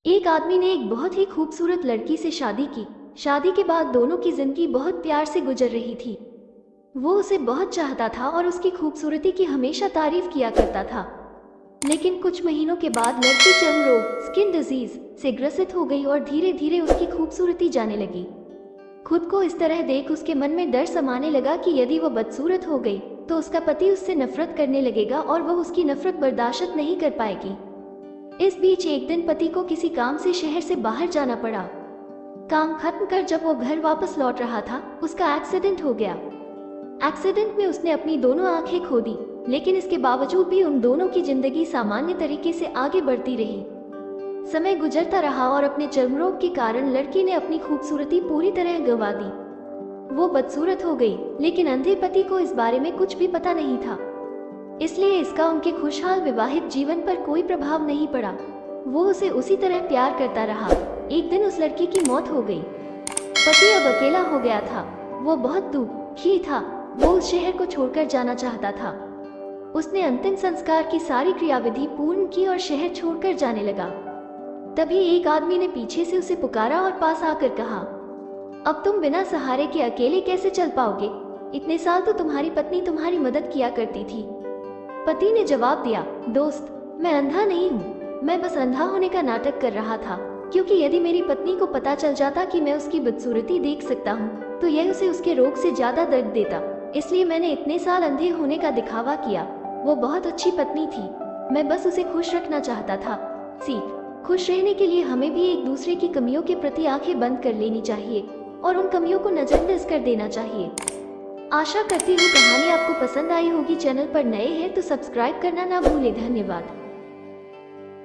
एक आदमी ने एक बहुत ही खूबसूरत लड़की से शादी की। शादी के बाद दोनों की जिंदगी बहुत प्यार से गुजर रही थी। वो उसे बहुत चाहता था और उसकी खूबसूरती की हमेशा तारीफ किया करता था। लेकिन कुछ महीनों के बाद लड़की चर्म रोग स्किन डिजीज से ग्रसित हो गई और धीरे धीरे उसकी खूबसूरती जाने लगी। खुद को इस तरह देख उसके मन में डर समाने लगा कि यदि वह बदसूरत हो गई तो उसका पति उससे नफरत करने लगेगा और वह उसकी नफरत बर्दाश्त नहीं कर पाएगी। इस बीच एक दिन पति को किसी काम से शहर से बाहर जाना पड़ा। काम खत्म कर जब वो घर वापस लौट रहा था, उसका एक्सीडेंट हो गया। एक्सीडेंट में उसने अपनी दोनों आंखें खो दी, लेकिन इसके बावजूद भी उन दोनों की जिंदगी सामान्य तरीके से आगे बढ़ती रही। समय गुजरता रहा और अपने चर्म रोग के कारण लड़की ने अपनी खूबसूरती पूरी तरह गंवा दी। वो बदसूरत हो गई, लेकिन अंधे पति को इस बारे में कुछ भी पता नहीं था, इसलिए इसका उनके खुशहाल विवाहित जीवन पर कोई प्रभाव नहीं पड़ा। वो उसे उसी तरह प्यार करता रहा। एक दिन उस लड़की की मौत हो गई। पति अब अकेला हो गया था। वो बहुत दुखी था। वो उस शहर को छोड़कर जाना चाहता था। उसने अंतिम संस्कार की सारी क्रियाविधि पूर्ण की और शहर छोड़कर जाने लगा। तभी एक आदमी ने पीछे से उसे पुकारा और पास आकर कहा, अब तुम बिना सहारे के अकेले कैसे चल पाओगे? इतने साल तो तुम्हारी पत्नी तुम्हारी मदद किया करती थी। पति ने जवाब दिया, दोस्त, मैं अंधा नहीं हूँ। मैं बस अंधा होने का नाटक कर रहा था, क्योंकि यदि मेरी पत्नी को पता चल जाता कि मैं उसकी बदसूरती देख सकता हूँ तो यह उसे उसके रोग से ज्यादा दर्द देता। इसलिए मैंने इतने साल अंधे होने का दिखावा किया। वो बहुत अच्छी पत्नी थी। मैं बस उसे खुश रखना चाहता था। सीख, खुश रहने के लिए हमें भी एक दूसरे की कमियों के प्रति आंखें बंद कर लेनी चाहिए और उन कमियों को नजरअंदाज कर देना चाहिए। आशा करती हूँ कहानी आपको पसंद आई होगी। चैनल पर नए हैं तो सब्सक्राइब करना ना भूलें। धन्यवाद।